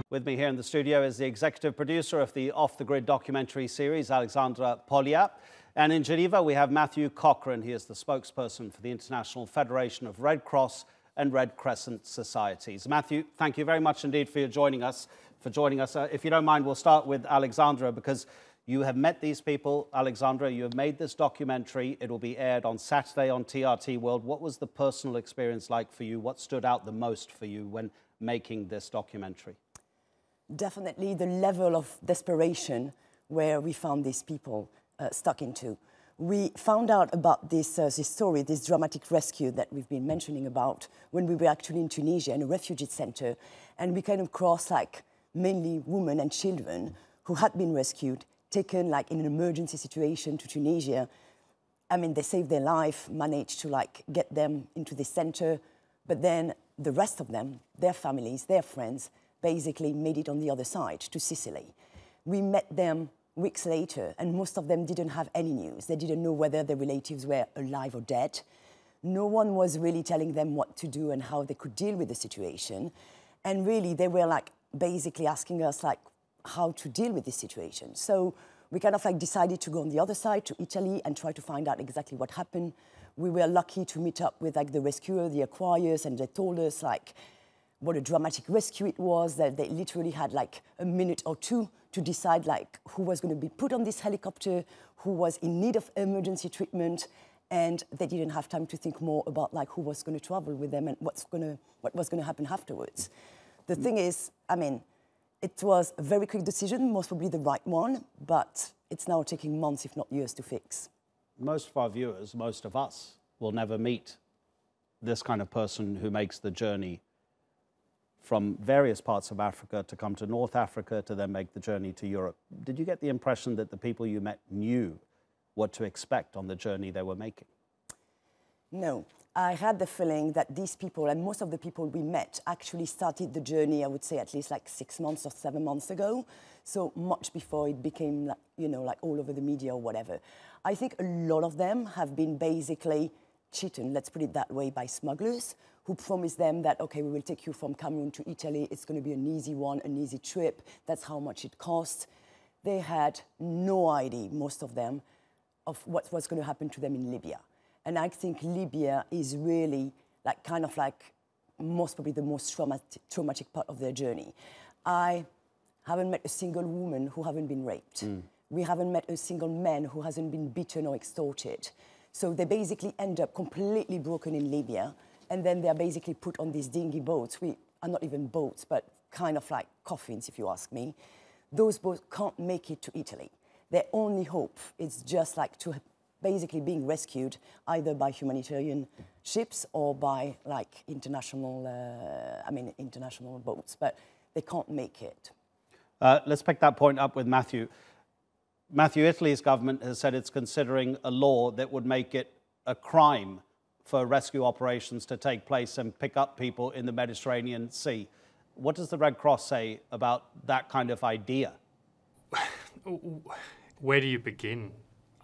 With me here in the studio is the executive producer of the Off the Grid documentary series, Alexandra Pauliat. And in Geneva, we have Matthew Cochrane. He is the spokesperson for the International Federation of Red Cross and Red Crescent Societies. Matthew, thank you very much indeed for joining us. If you don't mind, we'll start with Alexandra, because you have met these people. Alexandra, you have made this documentary. It will be aired on Saturday on TRT World. What was the personal experience like for you? What stood out the most for you when making this documentary? Definitely the level of desperation where we found these people stuck into. We found out about this story, this dramatic rescue that we've been mentioning about, when we were actually in Tunisia in a refugee center, and we came across mainly women and children who had been rescued, taken in an emergency situation to Tunisia. I mean, they saved their life, managed to get them into the center, but then the rest of them, their families, their friends, basically made it on the other side to Sicily. We met them weeks later, and most of them didn't have any news. They didn't know whether their relatives were alive or dead. No one was really telling them what to do and how they could deal with the situation. And really, they were basically asking us how to deal with this situation. So we kind of decided to go on the other side to Italy and try to find out exactly what happened. We were lucky to meet up with the rescuer, the acquirers, and they told us what a dramatic rescue it was, that they literally had a minute or two to decide who was going to be put on this helicopter, who was in need of emergency treatment, and they didn't have time to think more about who was going to travel with them and what was going to happen afterwards. The thing is, I mean, it was a very quick decision, most probably the right one, but it's now taking months, if not years, to fix. Most of our viewers, most of us, will never meet this kind of person who makes the journey from various parts of Africa to come to North Africa to then make the journey to Europe. Did you get the impression that the people you met knew what to expect on the journey they were making? No. I had the feeling that these people, and most of the people we met, actually started the journey, I would say, at least 6 months or 7 months ago. So much before it became, all over the media or whatever. I think a lot of them have been basically cheated, let's put it that way, by smugglers who promised them that, okay, we will take you from Cameroon to Italy. It's going to be an easy one, an easy trip. That's how much it costs. They had no idea, most of them, of what was going to happen to them in Libya. And I think Libya is really most probably the most traumatic part of their journey. I haven't met a single woman who hasn't been raped. We haven't met a single man who hasn't been beaten or extorted. So they basically end up completely broken in Libya, and then they're basically put on these dinghy boats. We are not even boats, but kind of like coffins, if you ask me. Those boats can't make it to Italy. Their only hope is just to basically being rescued either by humanitarian ships or by international boats, but they can't make it. Let's pick that point up with Matthew. Matthew, Italy's government has said it's considering a law that would make it a crime for rescue operations to take place and pick up people in the Mediterranean Sea. What does the Red Cross say about that kind of idea? Where do you begin,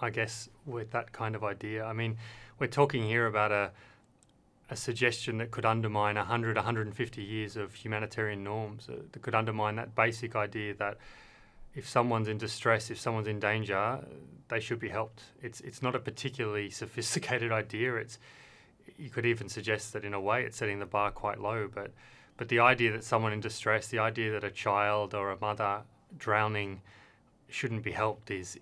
I guess, with that kind of idea? I mean, we're talking here about a suggestion that could undermine 100, 150 years of humanitarian norms, that could undermine that basic idea that if someone's in distress, if someone's in danger, they should be helped. It's not a particularly sophisticated idea. You could even suggest that in a way it's setting the bar quite low, but the idea that someone in distress, the idea that a child or a mother drowning shouldn't be helped is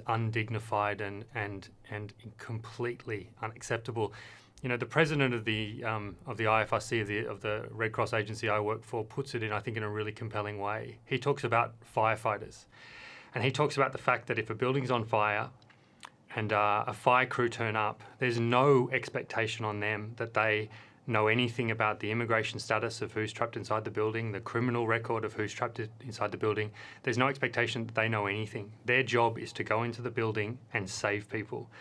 undignified and completely unacceptable. You know, the president of the IFRC, of the Red Cross agency I work for, puts it in, I think, in a really compelling way. He talks about firefighters, and he talks about the fact that if a building's on fire and a fire crew turn up, there's no expectation on them that they know anything about the immigration status of who's trapped inside the building, the criminal record of who's trapped inside the building. There's no expectation that they know anything. Their job is to go into the building and save people.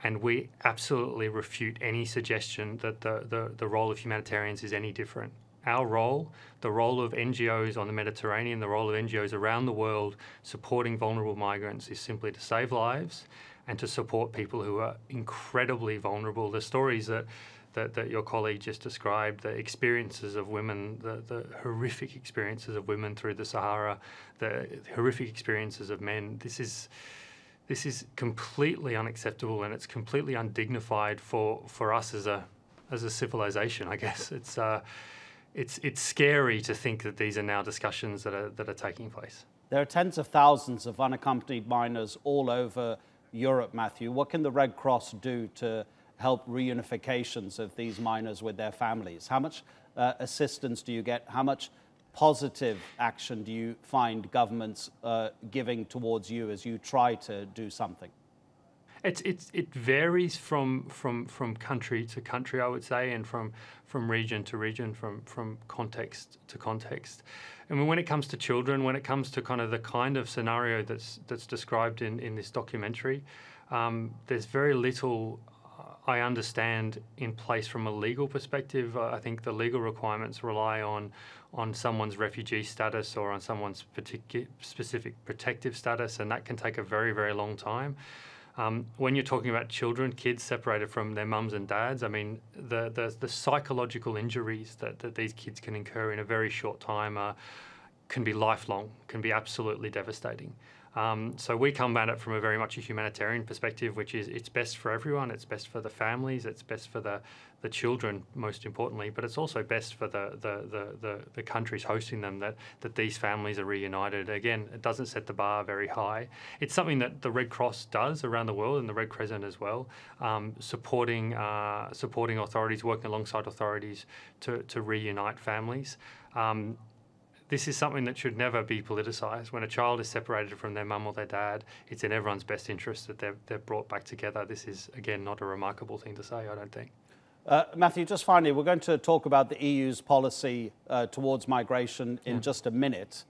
And we absolutely refute any suggestion that the role of humanitarians is any different. Our role, the role of NGOs on the Mediterranean, the role of NGOs around the world supporting vulnerable migrants is simply to save lives and to support people who are incredibly vulnerable. The stories that that your colleague just described, the experiences of women, the horrific experiences of women through the Sahara, the horrific experiences of men. This is completely unacceptable, and it's completely undignified for us as a civilization, I guess. It's scary to think that these are now discussions that are taking place. There are tens of thousands of unaccompanied minors all over Europe, Matthew. What can the Red Cross do to help reunifications of these minors with their families? How much assistance do you get? How much positive action do you find governments giving towards you as you try to do something? It varies from country to country, I would say, and from region to region, from context to context. I mean, when it comes to children, when it comes to the kind of scenario that's described in this documentary, there's very little I understand in place from a legal perspective. I think the legal requirements rely on someone's refugee status or on someone's specific protective status, and that can take a very, very long time. When you're talking about children, kids separated from their mums and dads, I mean, the psychological injuries that these kids can incur in a very short time can be lifelong, can be absolutely devastating. So we come at it from a very much a humanitarian perspective, which is it's best for everyone, it's best for the families, it's best for the children, most importantly, but it's also best for the countries hosting them that these families are reunited. Again, it doesn't set the bar very high. It's something that the Red Cross does around the world and the Red Crescent as well, supporting authorities, working alongside authorities to reunite families. This is something that should never be politicised. When a child is separated from their mum or their dad, it's in everyone's best interest that they're brought back together. This is, again, not a remarkable thing to say, I don't think. Matthew, just finally, we're going to talk about the EU's policy towards migration in just a minute.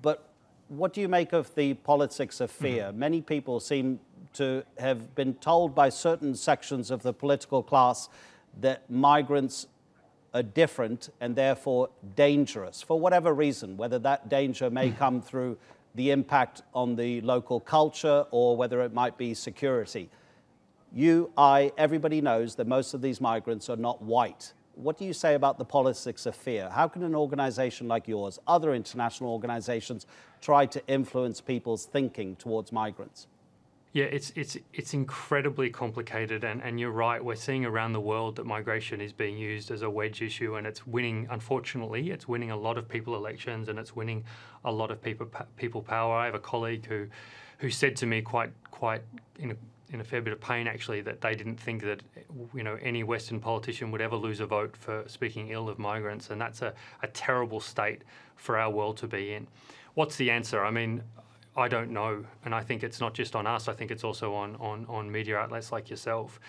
But what do you make of the politics of fear? Many people seem to have been told by certain sections of the political class that migrants are different and therefore dangerous for whatever reason, whether that danger may come through the impact on the local culture or whether it might be security. Everybody knows that most of these migrants are not white. What do you say about the politics of fear? How can an organization like yours, other international organizations, try to influence people's thinking towards migrants? Yeah, it's incredibly complicated, and you're right. We're seeing around the world that migration is being used as a wedge issue, and it's winning. Unfortunately, it's winning a lot of people elections, and it's winning a lot of people power. I have a colleague who said to me quite in a fair bit of pain actually that they didn't think that any Western politician would ever lose a vote for speaking ill of migrants, and that's a terrible state for our world to be in. What's the answer? I mean, I don't know, and I think it's not just on us, I think it's also on media outlets like yourself.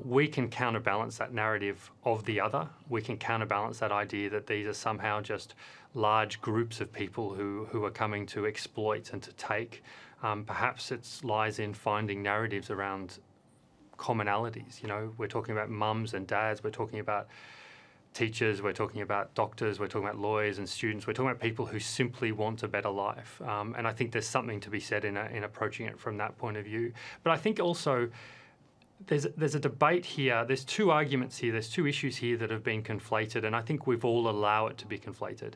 We can counterbalance that narrative of the other. We can counterbalance that idea that these are somehow just large groups of people who are coming to exploit and to take. Perhaps it lies in finding narratives around commonalities. We're talking about mums and dads, we're talking about teachers, we're talking about doctors, we're talking about lawyers and students, we're talking about people who simply want a better life. And I think there's something to be said in approaching it from that point of view. But I think also there's a debate here, there's two arguments here, there's two issues here that have been conflated, and I think we've all allowed it to be conflated.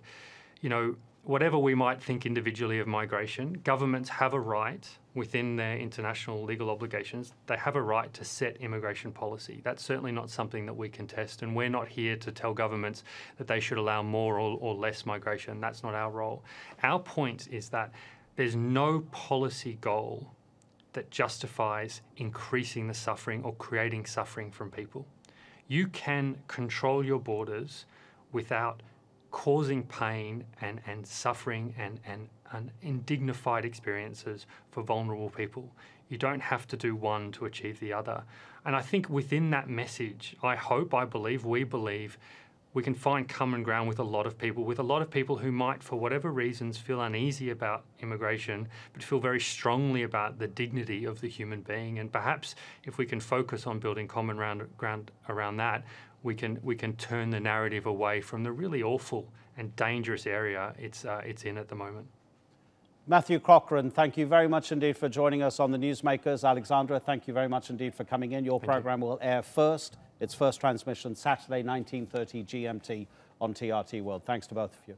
Whatever we might think individually of migration, governments have a right within their international legal obligations, they have a right to set immigration policy. That's certainly not something that we contest, and we're not here to tell governments that they should allow more or less migration. That's not our role. Our point is that there's no policy goal that justifies increasing the suffering or creating suffering from people. You can control your borders without causing pain and suffering and indignified experiences for vulnerable people. You don't have to do one to achieve the other. And I think within that message, we believe we can find common ground with a lot of people who might, for whatever reasons, feel uneasy about immigration, but feel very strongly about the dignity of the human being. And perhaps if we can focus on building common ground around that, we can turn the narrative away from the really awful and dangerous area it's in at the moment. Matthew Cochrane, thank you very much indeed for joining us on the Newsmakers. Alexandra, thank you very much indeed for coming in. Your program will air first Its first transmission Saturday, 19:30 GMT on TRT World. Thanks to both of you.